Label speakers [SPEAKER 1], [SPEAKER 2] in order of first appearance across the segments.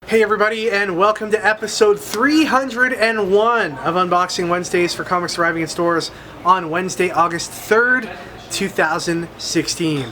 [SPEAKER 1] Hey everybody, and welcome to episode 301 of Unboxing Wednesdays for comics arriving in stores on Wednesday, August 3rd, 2016.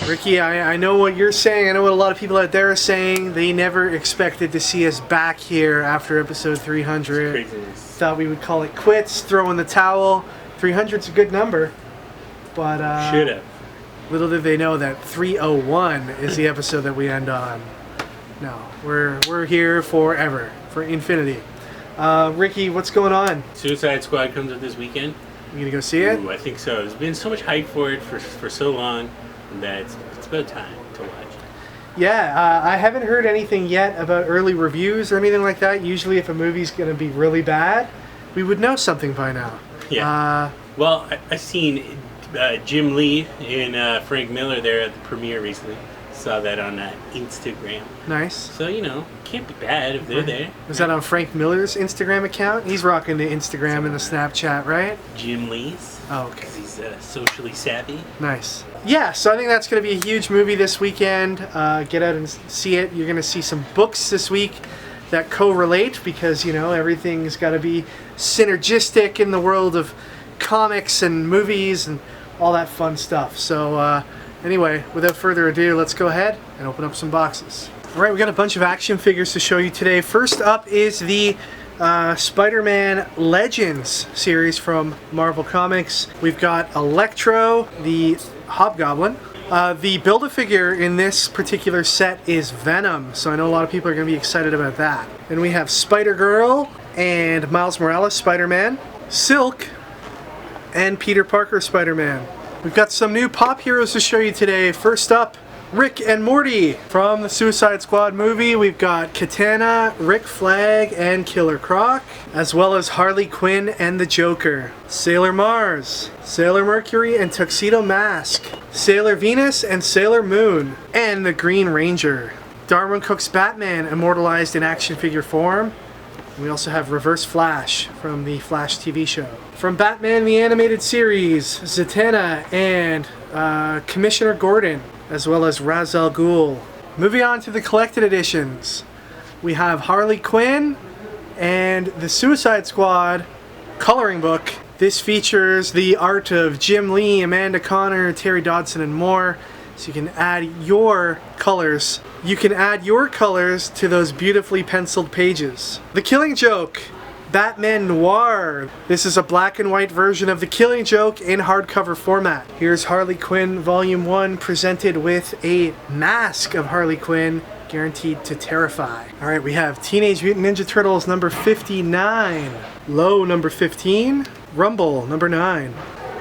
[SPEAKER 1] Ricky, I know what you're saying. I know what a lot of people out there are saying. They never expected to see us back here after episode 300. Thought we would call it quits, throw in the towel. 300's a good number, but
[SPEAKER 2] should have.
[SPEAKER 1] Little did they know that 301 is the episode that we end on. No, we're here forever, for infinity. Ricky, what's going on?
[SPEAKER 2] Suicide Squad comes up this weekend.
[SPEAKER 1] You gonna go see it?
[SPEAKER 2] Ooh, I think so. There's been so much hype for it for so long that it's about time to watch.
[SPEAKER 1] Yeah, I haven't heard anything yet about early reviews or anything like that. Usually if a movie's gonna be really bad, we would know something by now.
[SPEAKER 2] Yeah. Well, I seen Jim Lee and Frank Miller there at the premiere recently. Saw that on Instagram.
[SPEAKER 1] Nice.
[SPEAKER 2] So, you know, can't be bad if they're there.
[SPEAKER 1] Was that on Frank Miller's Instagram account? He's rocking the Instagram and the Snapchat, right?
[SPEAKER 2] Jim Lee's.
[SPEAKER 1] Oh, okay.
[SPEAKER 2] Because he's socially savvy.
[SPEAKER 1] Nice. Yeah, so I think that's going to be a huge movie this weekend. Get out and see it. You're going to see some books this week that correlate because, you know, everything's got to be synergistic in the world of comics and movies and all that fun stuff. So anyway, without further ado, let's go ahead and open up some boxes. Alright, we got a bunch of action figures to show you today. First up is the Spider-Man Legends series from Marvel Comics. We've got Electro, the Hobgoblin. The Build-A-Figure in this particular set is Venom, so I know a lot of people are going to be excited about that. Then we have Spider-Girl and Miles Morales Spider-Man, Silk, and Peter Parker Spider-Man. We've got some new pop heroes to show you today. First up, Rick and Morty. From the Suicide Squad movie, we've got Katana, Rick Flag, and Killer Croc, as well as Harley Quinn and the Joker. Sailor Mars, Sailor Mercury and Tuxedo Mask, Sailor Venus and Sailor Moon, and the Green Ranger. Darwyn Cooke's Batman immortalized in action figure form. We also have Reverse Flash from the Flash TV show. From Batman the Animated Series, Zatanna and Commissioner Gordon, as well as Ra's al Ghul. Moving on to the collected editions, we have Harley Quinn and the Suicide Squad coloring book. This features the art of Jim Lee, Amanda Connor, Terry Dodson, and more. So you can add your colors. You can add your colors to those beautifully penciled pages. The Killing Joke, Batman Noir. This is a black and white version of The Killing Joke in hardcover format. Here's Harley Quinn Volume 1 presented with a mask of Harley Quinn guaranteed to terrify. Alright, we have Teenage Mutant Ninja Turtles number 59, Low number 15, Rumble number 9.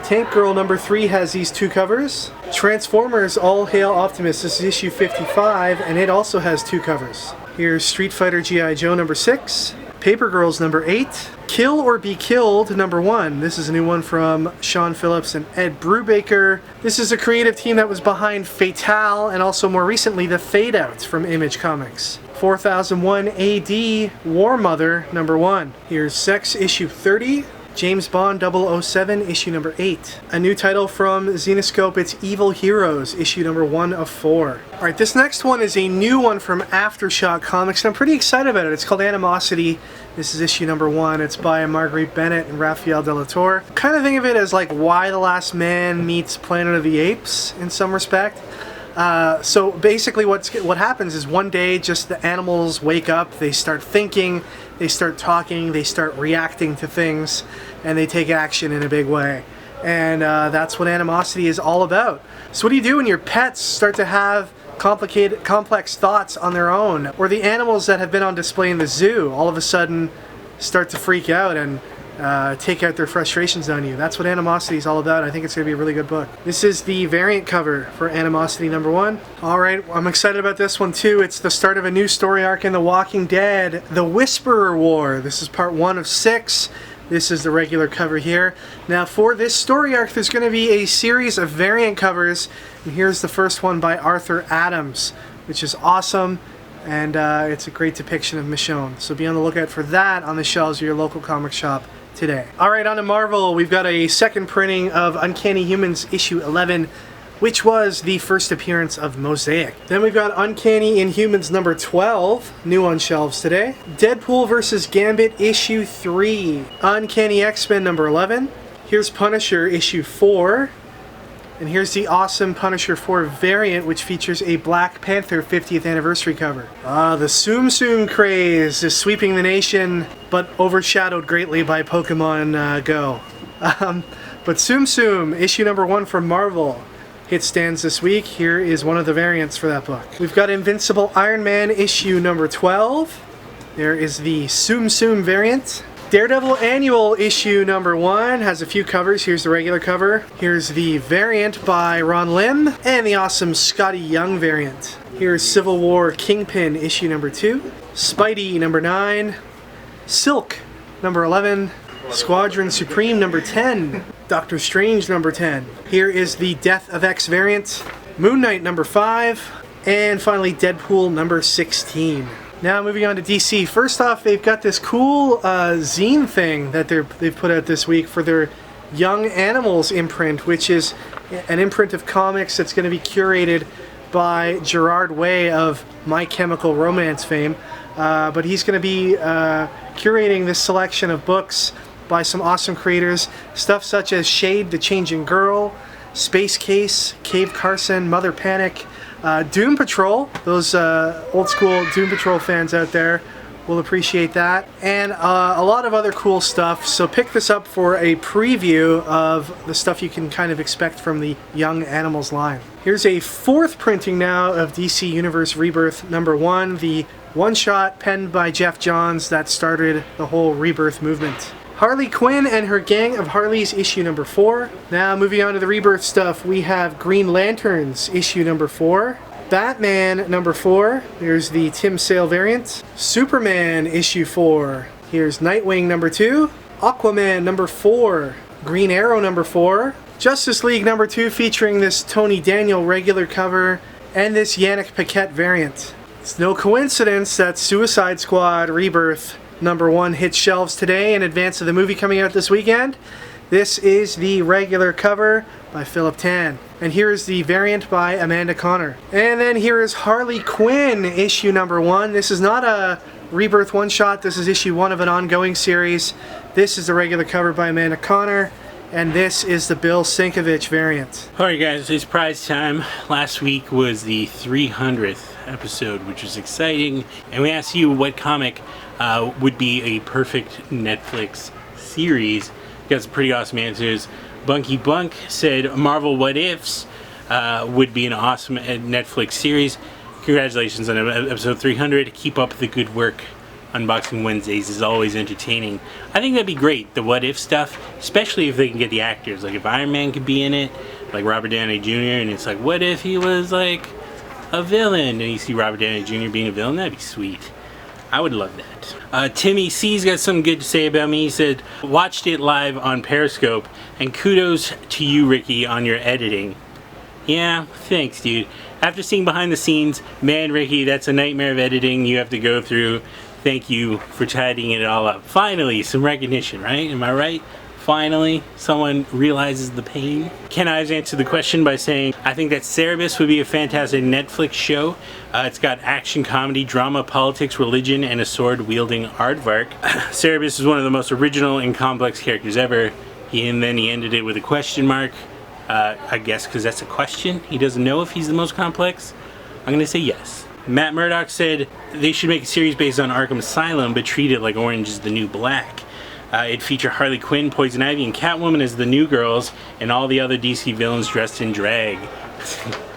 [SPEAKER 1] Tank Girl number 3 has these two covers. Transformers All Hail Optimus, this is issue 55, and it also has two covers. Here's Street Fighter G.I. Joe number 6, Paper Girls number 8, Kill or Be Killed number 1. This is a new one from Sean Phillips and Ed Brubaker. This is a creative team that was behind Fatale and also more recently The Fade Out from Image Comics. 4001 AD War Mother number 1. Here's Sex issue 30. James Bond 007, issue number 8. A new title from Zenescope, it's Evil Heroes, issue number 1 of 4. Alright, this next one is a new one from Aftershock Comics, and I'm pretty excited about it. It's called Animosity. This is issue number 1. It's by Marguerite Bennett and Raphael De La Torre. Kind of think of it as like Why the Last Man meets Planet of the Apes in some respect. So basically what happens is one day just the animals wake up, they start thinking, they start talking, they start reacting to things, and they take action in a big way. And that's what Animosity is all about. So what do you do when your pets start to have complex thoughts on their own? Or the animals that have been on display in the zoo all of a sudden start to freak out and take out their frustrations on you. That's what Animosity is all about. I think it's going to be a really good book. This is the variant cover for Animosity number 1. Alright, I'm excited about this one too. It's the start of a new story arc in The Walking Dead, The Whisperer War. This is part 1 of 6. This is the regular cover here. Now for this story arc there's going to be a series of variant covers, and here's the first one by Arthur Adams, which is awesome. And it's a great depiction of Michonne. So be on the lookout for that on the shelves of your local comic shop today. Alright, on to Marvel. We've got a second printing of Uncanny Humans issue 11 which was the first appearance of Mosaic. Then we've got Uncanny Inhumans number 12, new on shelves today. Deadpool vs. Gambit issue 3. Uncanny X-Men number 11. Here's Punisher issue 4. And here's the awesome Punisher 4 variant, which features a Black Panther 50th anniversary cover. The Tsum Tsum craze is sweeping the nation, but overshadowed greatly by Pokemon Go. But Tsum Tsum, issue number 1 from Marvel, hit stands this week. Here is one of the variants for that book. We've got Invincible Iron Man issue number 12. There is the Tsum Tsum variant. Daredevil Annual issue number 1 has a few covers. Here's the regular cover. Here's the variant by Ron Lim and the awesome Scotty Young variant. Here's Civil War Kingpin issue number 2. Spidey number 9. Silk number 11. Squadron Supreme number 10. Doctor Strange number 10. Here is the Death of X variant. Moon Knight number 5. And finally Deadpool number 16. Now moving on to DC. First off, they've got this cool zine thing that they've put out this week for their Young Animals imprint, which is an imprint of comics that's going to be curated by Gerard Way of My Chemical Romance fame. But he's going to be curating this selection of books by some awesome creators. Stuff such as Shade the Changing Girl, Space Case, Cave Carson, Mother Panic, Doom Patrol. Those old school Doom Patrol fans out there will appreciate that. And a lot of other cool stuff. So pick this up for a preview of the stuff you can kind of expect from the Young Animals line. Here's a 4th printing now of DC Universe Rebirth number 1, the one-shot penned by Jeff Johns that started the whole Rebirth movement. Harley Quinn and Her Gang of Harleys issue number 4. Now moving on to the Rebirth stuff, we have Green Lanterns issue number 4. Batman number 4. There's the Tim Sale variant. Superman issue 4. Here's Nightwing number 2. Aquaman number 4. Green Arrow number 4. Justice League number 2 featuring this Tony Daniel regular cover and this Yannick Paquette variant. It's no coincidence that Suicide Squad Rebirth number 1 hits shelves today in advance of the movie coming out this weekend. This is the regular cover by Philip Tan. And here is the variant by Amanda Connor. And then here is Harley Quinn issue number 1. This is not a Rebirth one-shot. This is issue 1 of an ongoing series. This is the regular cover by Amanda Connor. And this is the Bill Sienkiewicz variant.
[SPEAKER 2] Alright guys, it's prize time. Last week was the 300th episode, which was exciting. And we asked you what comic would be a perfect Netflix series. Got some pretty awesome answers. Bunky Bunk said Marvel What Ifs would be an awesome Netflix series. Congratulations on episode 300. Keep up the good work. Unboxing Wednesdays is always entertaining. I think that'd be great, the what if stuff, especially if they can get the actors. Like if Iron Man could be in it, like Robert Downey Jr., and it's like, what if he was like a villain? And you see Robert Downey Jr. being a villain? That'd be sweet. I would love that. Timmy C's got something good to say about me. He said, watched it live on Periscope, and kudos to you, Ricky, on your editing. Yeah, thanks, dude. After seeing behind the scenes, man, Ricky, that's a nightmare of editing you have to go through. Thank you for tidying it all up. Finally, some recognition, right? Am I right? Finally, someone realizes the pain. Ken Ives answered the question by saying, I think that Cerebus would be a fantastic Netflix show. It's got action, comedy, drama, politics, religion, and a sword-wielding aardvark. Cerebus is one of the most original and complex characters ever. And then he ended it with a question mark. I guess because that's a question. He doesn't know if he's the most complex. I'm going to say yes. Matt Murdock said they should make a series based on Arkham Asylum, but treat it like Orange is the New Black. It'd feature Harley Quinn, Poison Ivy, and Catwoman as the new girls, and all the other DC villains dressed in drag.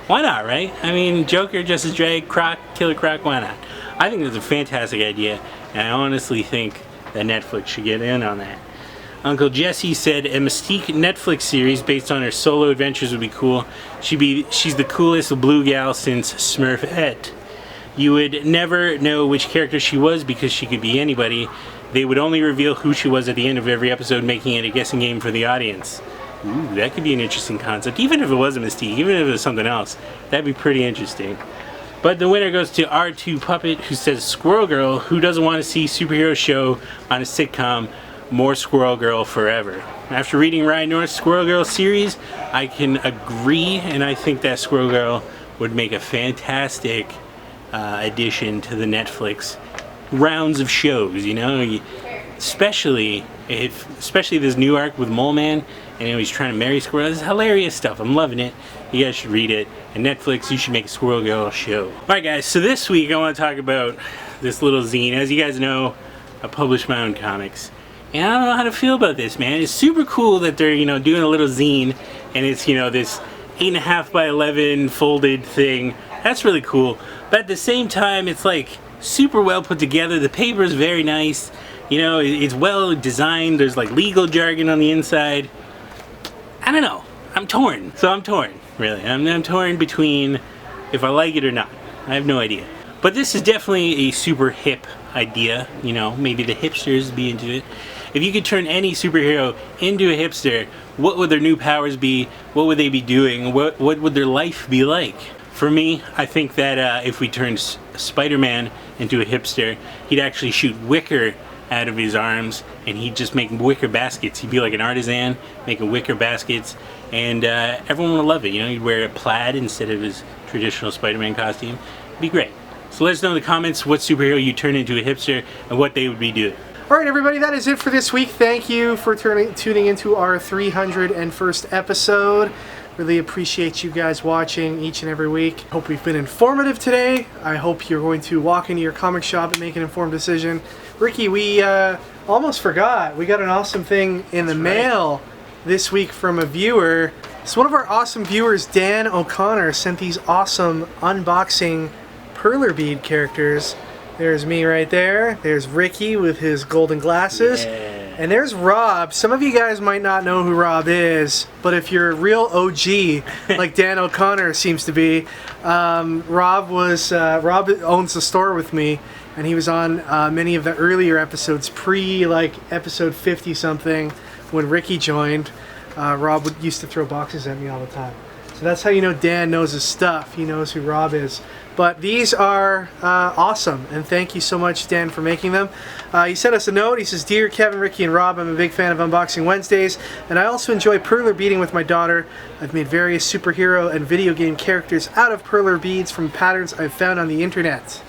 [SPEAKER 2] Why not, right? I mean, Joker dressed as drag, Croc, Killer Croc, why not? I think that's a fantastic idea, and I honestly think that Netflix should get in on that. Uncle Jesse said a Mystique Netflix series based on her solo adventures would be cool. She's the coolest blue gal since Smurfette. You would never know which character she was because she could be anybody. They would only reveal who she was at the end of every episode, making it a guessing game for the audience. Ooh, that could be an interesting concept. Even if it wasn't Mystique, even if it was something else, that'd be pretty interesting. But the winner goes to R2 Puppet, who says Squirrel Girl, who doesn't want to see superhero show on a sitcom more Squirrel Girl forever. After reading Ryan North's Squirrel Girl series, I can agree, and I think that Squirrel Girl would make a fantastic addition to the Netflix rounds of shows, you know? Especially this new arc with Mole Man, and he's trying to marry Squirrel. This is hilarious stuff. I'm loving it. You guys should read it. And Netflix, you should make a Squirrel Girl show. Alright guys, so this week I want to talk about this little zine. As you guys know, I publish my own comics. And I don't know how to feel about this, man. It's super cool that they're, you know, doing a little zine, and it's, you know, this 8.5 by 11 folded thing. That's really cool. But at the same time, it's like super well put together. The paper is very nice. You know, it's well designed. There's like legal jargon on the inside. I don't know. I'm torn. So I'm torn, really. I'm torn between if I like it or not. I have no idea. But this is definitely a super hip idea. You know, maybe the hipsters be into it. If you could turn any superhero into a hipster, what would their new powers be? What would they be doing? What would their life be like? For me, I think that if we turned Spider-Man into a hipster, he'd actually shoot wicker out of his arms, and he'd just make wicker baskets. He'd be like an artisan making wicker baskets, and everyone would love it. You know, he'd wear a plaid instead of his traditional Spider-Man costume. It'd be great. So let us know in the comments what superhero you turn into a hipster and what they would be doing.
[SPEAKER 1] Alright everybody, that is it for this week. Thank you for tuning into our 301st episode. Really appreciate you guys watching each and every week. Hope we've been informative today. I hope you're going to walk into your comic shop and make an informed decision. Ricky, we almost forgot. We got an awesome thing in the mail this week from a viewer. So one of our awesome viewers, Dan O'Connor, sent these awesome unboxing perler bead characters. There's me right there. There's Ricky with his golden glasses.
[SPEAKER 2] Yeah.
[SPEAKER 1] And there's Rob. Some of you guys might not know who Rob is, but if you're a real OG, like Dan O'Connor seems to be, Rob owns the store with me, and he was on many of the earlier episodes, like episode 50 something, when Ricky joined. Rob used to throw boxes at me all the time. So that's how you know Dan knows his stuff. He knows who Rob is. But these are awesome, and thank you so much, Dan, for making them. He sent us a note. He says, "Dear Kevin, Ricky, and Rob, I'm a big fan of Unboxing Wednesdays, and I also enjoy perler beading with my daughter. I've made various superhero and video game characters out of perler beads from patterns I've found on the internet.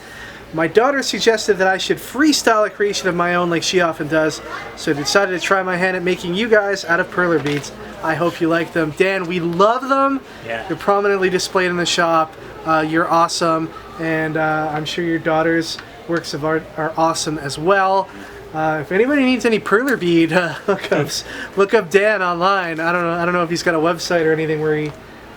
[SPEAKER 1] My daughter suggested that I should freestyle a creation of my own like she often does, so I decided to try my hand at making you guys out of perler beads. I hope you like them." Dan, we love them.
[SPEAKER 2] Yeah.
[SPEAKER 1] They're prominently displayed in the shop. You're awesome, and I'm sure your daughter's works of art are awesome as well. If anybody needs any perler bead hookups, look up Dan online. I don't know if he's got a website or anything where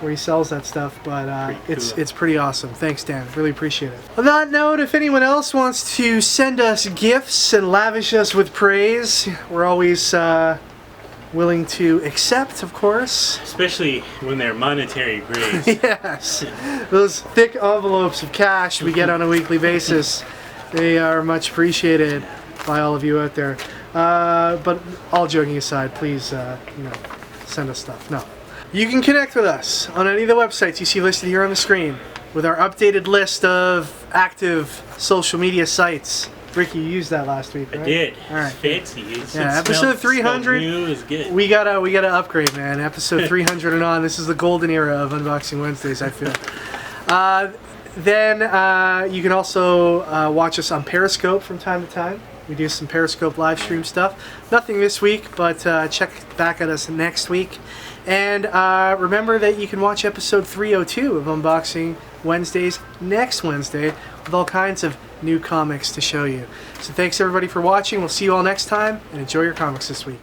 [SPEAKER 1] he sells that stuff, but it's pretty awesome. Thanks, Dan. Really appreciate it. On that note, if anyone else wants to send us gifts and lavish us with praise, we're always willing to accept, of course.
[SPEAKER 2] Especially when they're monetary praise.
[SPEAKER 1] Yes. Those thick envelopes of cash we get on a weekly basis, they are much appreciated by all of you out there. But all joking aside, please, send us stuff. No. You can connect with us on any of the websites you see listed here on the screen with our updated list of active social media sites. Ricky, you used that last week, right?
[SPEAKER 2] I did.
[SPEAKER 1] All right.
[SPEAKER 2] Fancy.
[SPEAKER 1] Episode 300.
[SPEAKER 2] New is good.
[SPEAKER 1] We gotta upgrade, man. Episode 300 and on. This is the golden era of Unboxing Wednesdays, I feel. Then you can also watch us on Periscope from time to time. We do some Periscope live stream stuff. Nothing this week, but check back at us next week. And remember that you can watch episode 302 of Unboxing Wednesdays next Wednesday with all kinds of new comics to show you. So thanks everybody for watching. We'll see you all next time, and enjoy your comics this week.